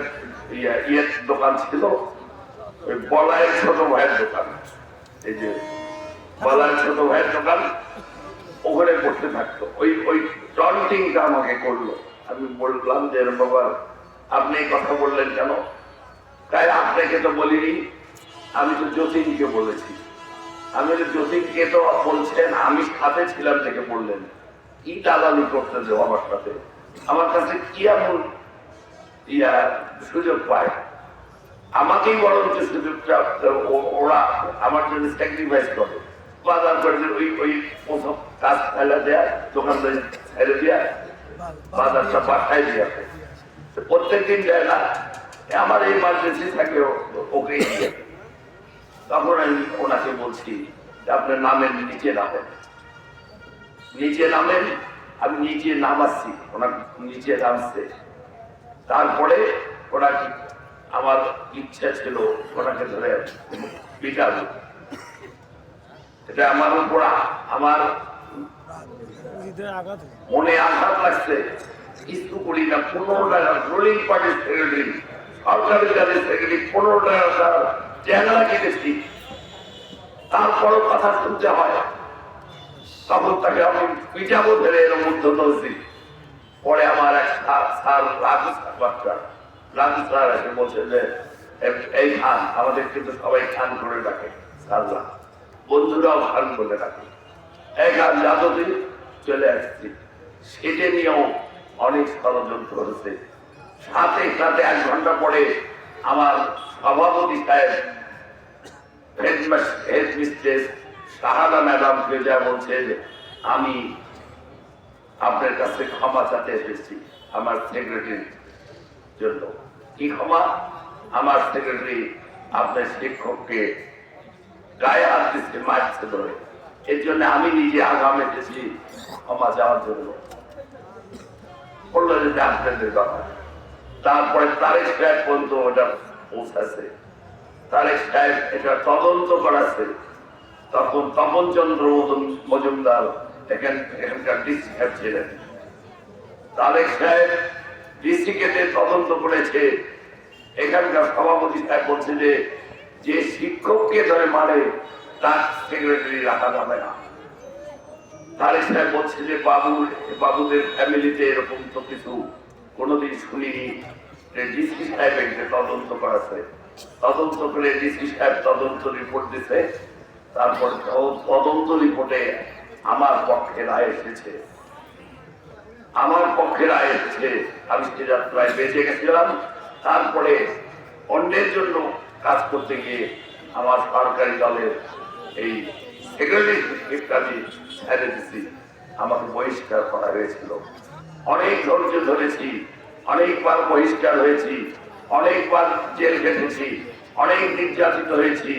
ইয়ের দোকান ছিল, ওই বলায়ের ছোট ভাইয়ের দোকান, এই যে বলায়ের ছোট ভাইয়ের দোকান, ওখানে করতে থাকতো। ওই টন্টিংটা আমাকে করলো। আমি বললাম যে বাবা আপনি কথা বললেন কেন? তাই আপনাকে তো বলিনি, আমি তো যতীনকে বলেছি। আমি যতীনকে তো বলছেন, আমি সাথে ছিলাম থেকে বললেন কি দালালি করতেছে আমার সাথে, আমার কাছে কি এমন সুযোগ পায়? আমাকেই বরঞ্চ সুযোগটা ওরা আমার জন্য স্যাক্রিফাইস করে, বাজার করে ওই প্রথম কাজ ফেলা দেয়, দোকানদারি ছেড়ে দেয়, বাজারটা পাঠায় দিয়ে প্রত্যেকদিন দেয় না। আমার এই মার্জেন্সি থাকে ওকে দিয়ে। তখন আমি ওনাকে বলছি আপনার নামের নিচে নামেন। আমি নিচে নামাচ্ছি, ওনার নিচে নামছে। তারপরে ওরা আমার ইচ্ছা ছিল ওনাকে ধরে পিটাবো। এটা আমার উপর, আমার মনে আঘাত লাগছে, কিছু করি না। 15 টাকা রুলিং পার্টির সেক্রেটারি, সরকারি দলের সেক্রেটারি, 15 টাকা ট্যাংরা কিনেছি, তারপরও কথা শুনতে হয়। তখন তাকে আমি পিটাবো ধরে এর মধ্যে ধরছি। পরে আমার এক স্যার রাজু স্যার এসে বলছে যে এই খান, আমাদের কিন্তু সবাই খান করে ডাকে, স্যাররা বন্ধুরাও খান বলে ডাকে। এই খান যাদবী চলে আসছি, সেটা নিয়েও অনেক ষড়যন্ত্র হচ্ছে। সাথে 1 ঘন্টা পরে আমার সভাপতি সাহেব হেডমিস্ট্রেস শাহাদা ম্যাডামকে যা বলছে যে আমি আপনার কাছে ক্ষমা চাতে এসেছি আমার সেক্রেটারির জন্য। কি ক্ষমা? আমার সেক্রেটারি আপনার শিক্ষককে গায়ে হাত দিচ্ছে, মারছে ধরে, এর জন্য আমি নিজে আগাম এসেছি ক্ষমা চাওয়ার জন্য। বললো যে আপনাদের কথা। তারপরে তারেক সাহেব পর্যন্ত ওটা পৌঁছাছে। তারেক সাহেব এটা তদন্ত করাছে। তখন তপন চন্দ্র মজুমদার এখানকার ডিসি সাহেব ছিলেন। তারেক সাহেব ডিসিকে তদন্ত করেছে। এখানকার সভাপতি সাহেব বলছে যে শিক্ষককে ধরে মারে তার সেক্রেটারি রাখা যাবে না। তারেক সাহেব বলছে যে বাবুদের ফ্যামিলিতে এরকম তো কিছু কোনোদিন শুনিনি যে ডিসি সাহেব একটা তদন্ত করেছে, তদন্ত করে ডিসি সাহেব তদন্ত রিপোর্ট দিছে, তারপর তদন্ত রিপোর্টে আমার পক্ষে রায় এসেছে, আমার পক্ষে রায় এসেছে। আমি সে যাত্রায় বেঁচে গেছিলাম। তারপরে অন্যের জন্য কাজ করতে গিয়ে আমার সরকারি দলের এই সেক্রেটারি ছেড়ে দিচ্ছি, আমাকে বহিষ্কার করা হয়েছিল। অনেক ধৈর্য ধরেছি, অনেকবার বহিষ্কার হয়েছি, অনেকবার জেল কেটেছি, অনেক নির্যাতিত হয়েছি,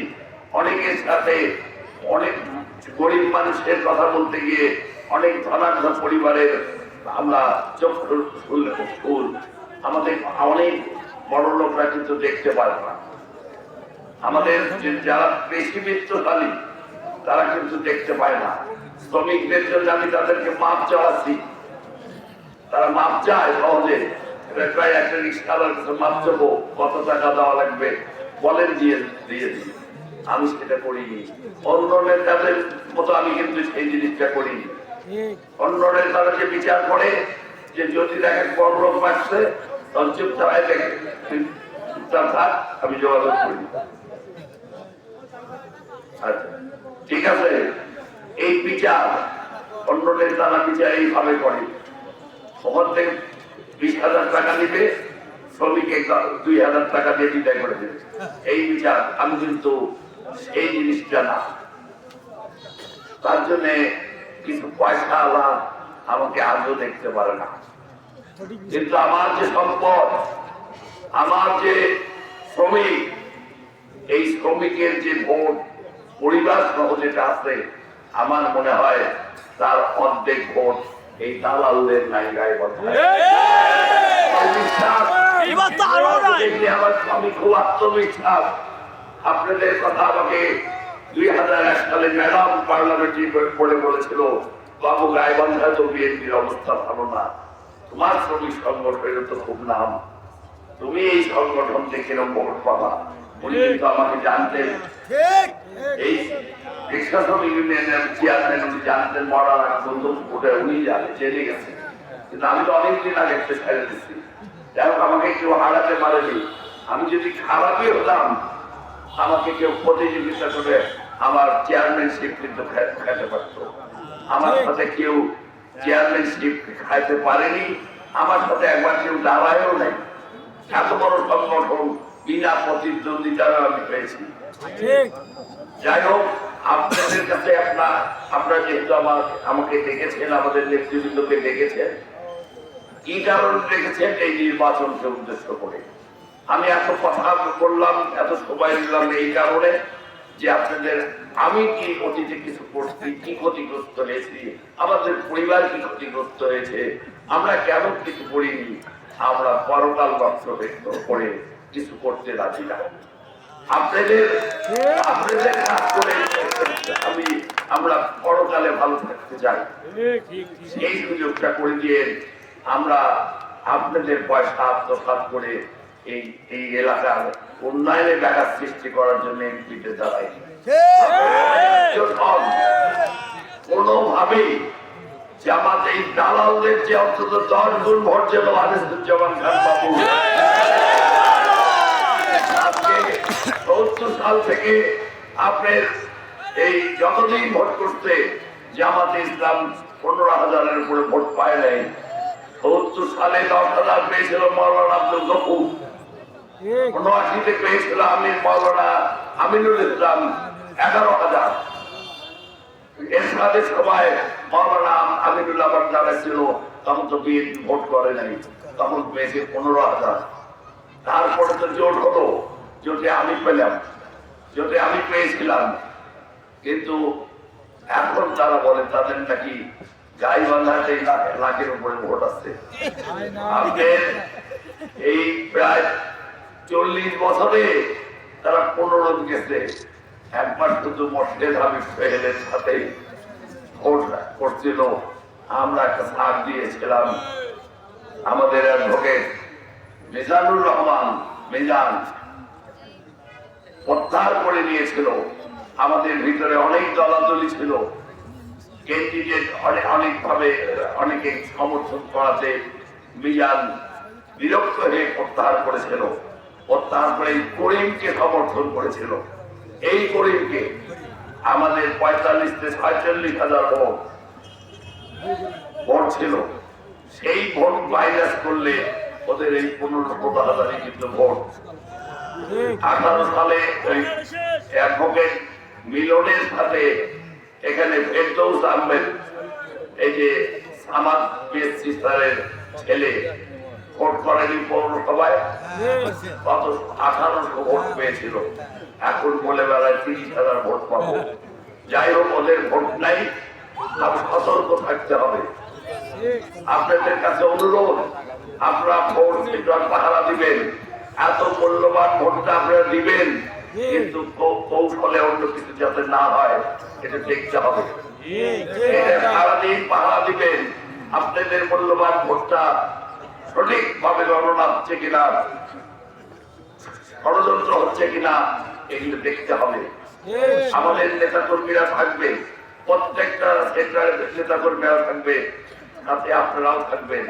অনেকের সাথে অনেক গরিব মানুষের কথা বলতে গিয়ে অনেক ধনাঢ্য পরিবারের আমরা চক্ষু ফুল, আমাদের অনেক বড় লোকরা কিন্তু দেখতে পারে না, আমাদের যারা বেশি বিত্তশালী তারা কিন্তু দেখতে পায় না। শ্রমিকদের জন্য আমি তাদেরকে মাপ চাওয়াচ্ছি, তারা মাপ চায় সহজে, প্রায় একটা রিক্সাওয়ালার কাছে মাপ চাবো, কত টাকা দেওয়া লাগবে বলেন, দিয়ে দিই। আমি সেটা করিনি, অন্য নেতাদের মতো আমি কিন্তু সেই জিনিসটা করিনি। অন্য নেতারা যে বিচার করে যে যদি দেখেন বড় লোক পাচ্ছে তখন চুপচাপ দেখে চুপচাপ থাক, আমি যোগাযোগ করি। আচ্ছা ঠিক আছে, এই বিচার অন্য নেতারা বিচার এইভাবে করে, ওখান থেকে 20,000 টাকা দিবে, শ্রমিক 2,000 টাকা দিয়ে বিদায় করে দেবে, এই বিচার। আমি কিন্তু এই জিনিসটা না, তার জন্য কিছু পয়সা আলা আমাকে আজও দেখতে পারে না, কিন্তু আমার যে সম্পদ, আমার যে শ্রমিক, এই শ্রমিকের যে ভোট পরিবার সহ যেটা আছে, আমার মনে হয় তার অর্ধেক ভোট এই দালালদের নাইগায় বসায়। আমার স্বামী খুব আত্মবিশ্বাস। আপনাদের কথা আমাকে 2001 সালে ম্যাডাম পার্লামেন্টে পড়ে বলেছিল, বাবু গাইবান্ধায় তো বিএনপির অবস্থা ভালো না, তোমার শ্রমিক সংগঠনের তো খুব নাম, তুমি এই সংগঠন থেকে ভোট পাবা। উনি কিন্তু আমাকে জানতেন, এই রিক্সা শ্রমিক ইউনিয়নের চেয়ারম্যান উনি জানতেন, মরার আগ পর্যন্ত ওটা উনি জেনে গেছে, কিন্তু আমি তো অনেকদিন আগে ছেড়ে দিচ্ছি। যাই হোক, আমাকে কেউ হারাতে পারেনি। আমি যদি খারাপই হতাম, আমাকে কেউ প্রতিযোগিতা করে আমার চেয়ারম্যানশিপ কিন্তু খেতে পারত। আমার সাথে কেউ চেয়ারম্যানশিপ খাইতে পারেনি, আমার সাথে একবার কেউ দাঁড়ায়ও নাই। এত বড় সংগঠন বিনা প্রতিদ্বন্দ্বিতার আমি পেয়েছি। যাই হোক, আপনাদের কাছে আপনারা যেহেতু আমাকে ডেকেছেন, আমাদের নেতৃবৃন্দকে ডেকেছেন, কি কারণে ডেকেছেন? এই নির্বাচনকে উদ্দেশ্য করে আমি এত কথা বললাম, এত সময় দিলাম এই কারণে যে আপনাদের আমি কি অতীতে কিছু করছি, কি ক্ষতিগ্রস্ত হয়েছি, আমাদের পরিবার কি ক্ষতিগ্রস্ত হয়েছে, আমরা কেন কিছু করিনি, আমরা পরকাল লক্ষ্য ব্যক্ত করে কিছু করতে রাজি না। আপনাদের কাজ করে আমরা পরকালে ভালো থাকতে চাই, এই সুযোগটা করে দিয়ে আমরা আপনাদের পয়সা আত্মসাৎ করে এই এলাকার উন্নয়নে ব্যাঘাত সৃষ্টি করার জন্য এমপিতে দাঁড়াই। কোনোভাবেই জামাত এই দালালদের যে অন্তত 10 গুণ ভোট যেন আনিসুজ্জামান খান বাবু 70 সাল থেকে আপনার এই যতদিন ভোট করতে জামাতে ইসলাম 15,000-এর উপরে ভোট পায় নাই। 70 সালে 10,000 পেয়েছিল মাওলানা আব্দুল গফুর, 79-তে পেয়েছিল মাওলানা আমিনুল ইসলাম 11,000। এরশাদের সময় মাওলানা আমিনুল্লাহ যারা ছিল তখন তো বিএনপি ভোট করে নাই, তখন পেয়েছে 15,000। তারপরে তো জোট হলো, জোটে আমি পেলাম, জোটে আমি পেয়েছিলাম, কিন্তু এখন তারা বলে তাদের নাকি গাইবান্ধাতে লাখের উপরে ভোট আছে। আমাদের এই প্রায় 40 বছরে তারা 15 গেছে, একবার শুধু মোর্শেদ হাবিব সোহেলের সাথে ভোট করছিল, আমরা একটা সাথ দিয়েছিলাম। আমাদের অ্যাডভোকেট মিজানুর রহমান মিজান প্রত্যাহার করে নিয়েছিল। আমাদের ভিতরে অনেক দলাদলি ছিল, ক্যান্ডিডেট অনেকভাবে অনেকে সমর্থন করাতে মিজান বিরক্ত হয়ে প্রত্যাহার করেছিল। প্রত্যাহার করে এই করিমকে সমর্থন করেছিল। এই করিমকে আমাদের 45,000 ভোট ছিল, সেই ভোট মাইনাস করলে ওদের এই 15,000 কিন্তু ভোট। 18 সালে অ্যাডভোকেট মিলনের সাথে এখানে ফেরদৌস আহমেদ, এই যে সামাদ পিএসসি স্যারের ছেলে, ভোট করেনি পৌরসভায়, কত 1800 ভোট পেয়েছিল। এখন বলে বেড়ায় 30,000 ভোট পাবো। যাই হোক, ওদের ভোট নাই, সতর্ক থাকতে হবে। আপনাদের কাছে অনুরোধ, আপনারা ভোট পাহারা দিবেন। এত মূল্যবান ভোটটা আপনারা দিবেন, কিন্তু কৌশলে অন্য কিছু যাতে না হয় এটা দেখতে হবে। সারাদিন পাহারা দিবেন, আপনাদের মূল্যবান ভোটটা সঠিক ভাবে গণনা হচ্ছে কিনা, ষড়যন্ত্র হচ্ছে কিনা, এগুলো দেখতে হবে। আমাদের নেতা কর্মীরা থাকবে, প্রত্যেকটা সেক্টরের নেতা কর্মীরা থাকবে, তাতে আপনারাও থাকবেন।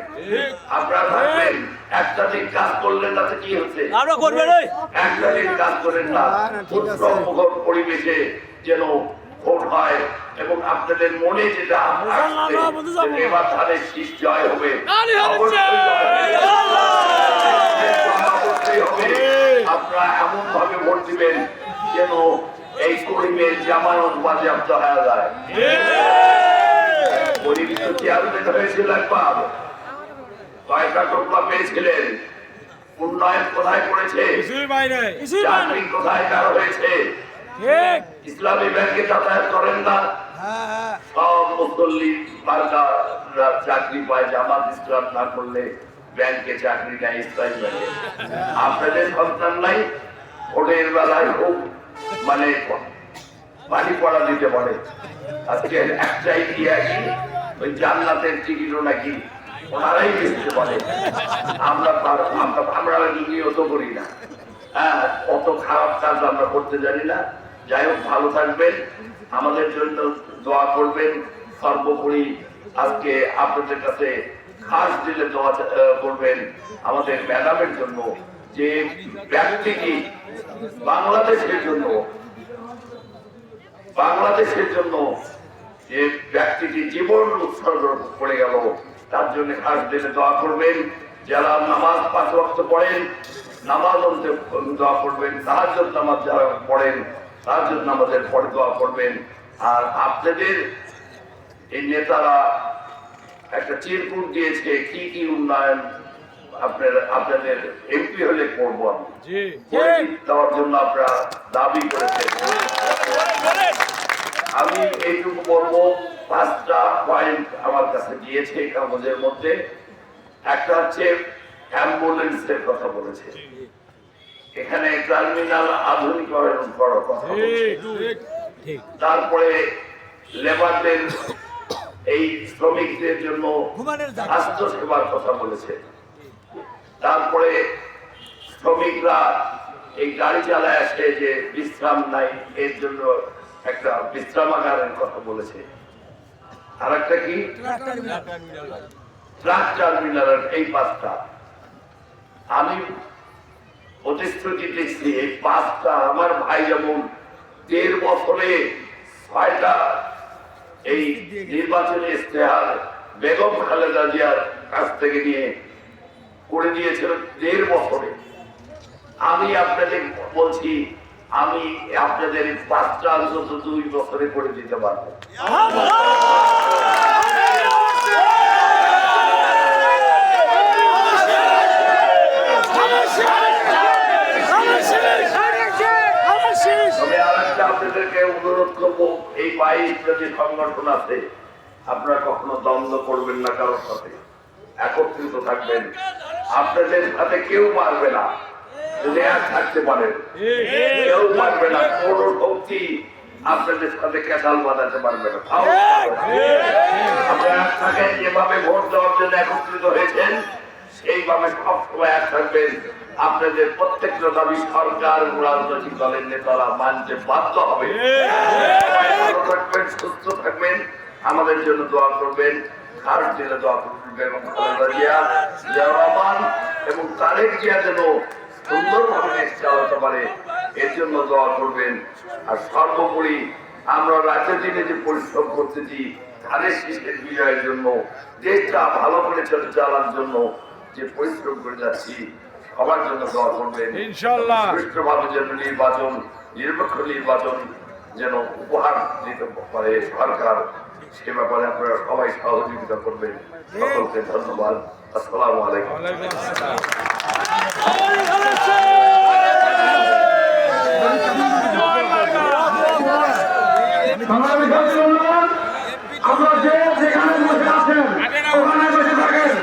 আপনারা থাকবেন, একটা দিন কাজ করলেন তাতে কি হচ্ছে, একটা দিন কাজ করেন না, উৎসবমুখর পরিবেশে যেন ভোট হয় এবং আপনাদের মনে যেটা এবার ধানের শীষ জয় হবে, আপনারা এমন ভাবে ভোট দিবেন যেন এই করিমের জামানত বাজেয়াপ্ত হয়ে যায়। গরিব তো চেয়ারম্যান হয়েছিল একবার, কয়েকটা টোপলা পেয়েছিলেন, উন্নয়ন কোথায় করেছে, চাকরি কোথায় কার হয়েছে, ইসলামী ব্যাংকে যাতায়াত করেন না, সব মুসল্লি চাকরি পায়, জামাত ইসলাম না করলে ব্যাংকে চাকরি নেয় ইসলামী ব্যাংকে। আপনাদের সন্তান নাই, ভোটের বেলায় খুব মানে পানি পড়া দিতে পারে। আজকে একটাই দিয়ে আসি, ওই জান্নাতের টিকিটও নাকি ওনারাই দিতে পারে। আমরা নিয়ত করি না, হ্যাঁ, অত খারাপ কাজ আমরা করতে জানি না। যাই হোক, ভালো থাকবেন, আমাদের জন্য দোয়া করবেন। সর্বোপরি আজকে আপনাদের কাছে খাস দিলে দোয়া করবেন আমাদের ম্যাডামের জন্য, যে ব্যক্তিটি বাংলাদেশের জন্য যে ব্যক্তিটি জীবন উৎসর্গ করে গেল, তার জন্য খাস দিলে দোয়া করবেন। যারা নামাজ 5 ওয়াক্ত পড়েন, নামাজ দোয়া করবেন। তাহাজ্জুদ নামাজ যারা পড়েন, তাহাজ্জুদ নামাজের পরে দোয়া করবেন। আর আপনাদের এই নেতারা একটা চিরকুট দিয়েছে, কি কি উন্নয়ন আপনাদের এমপি হলে করবো আমি, দেওয়ার জন্য আপনারা দাবি করেছেন। আমি এইটুকু বলবো, 5টা পয়েন্ট আমার কাছে দিয়েছে এই কাগজের মধ্যে। একটা হচ্ছে অ্যাম্বুলেন্সের কথা বলেছে, এখানে টার্মিনাল আধুনিকরণ করার কথা বলেছে। তারপরে লেবারদের, এই শ্রমিকদের জন্য স্বাস্থ্য সেবার কথা বলেছে। তারপরে শ্রমিকরা এই গাড়ি চালায় আসে যে বিশ্রাম নাই, এর জন্য একটা বিশ্রামাগারের কথা বলেছে। আর একটা কি, ট্রাক টার্মিনাল। এই 5টা আমি প্রতিশ্রুতি দিচ্ছি, এই 5টা আমার ভাই যেমন 1.5 বছরে 6টা এই নির্বাচনী ইশতেহার বেগম খালেদা জিয়ার কাছ থেকে নিয়ে করে দিয়েছিল 1.5 বছরে। আমি আপনাদের বলছি, আমি আপনাদের 5টা অন্তত 2 বছরে করে দিতে পারবো। আপনাদেরকে অনুরোধ করবো, এই 22টা যে সংগঠন আছে, আপনারা কখনো দ্বন্দ্ব করবেন না কারোর সাথে, একত্রিত থাকবেন। আপনাদের সাথে কেউ পারবে না, যদি এক থাকতে পারেন, কেউ পারবে না, কোন শক্তি আপনাদের সাথে ক্যাচাল বাঁধাতে পারবে না। আপনারা এক থাকেন, যেভাবে ভোট দেওয়ার জন্য একত্রিত হয়েছেন সেইভাবে সবসময় এক থাকবেন। আপনাদের প্রত্যেকটা দাবি সরকার, রাজনৈতিক দলের নেতারা মানতে বাধ্য হবে। ভালো থাকবেন, সুস্থ থাকবেন, আমাদের জন্য দোয়া করবেন, খাস দিলে দোয়া করবেন। রহমান এবং তারেক জিয়া যেন সুন্দরভাবে দেশ চালাতে পারে এর জন্য দোয়া করবেন। আর সর্বোপরি আমরা রাতে দিনে যে পরিশ্রম করতেছি ধানের শীষের বিজয়ের জন্য, দেশটা ভালো করে চালার জন্য যে পরিশ্রম করে যাচ্ছি, সবার জন্য দোয়া করবেন ইনশাআল্লাহ। সুষ্ঠুভাবে যেন নির্বাচন, নিরপেক্ষ নির্বাচন যেন উপহার দিতে পারে সরকার, সে ব্যাপারে আপনারা সবাই সহযোগিতা করবেন। সকলকে ধন্যবাদ। আসসালামু আলাইকুম।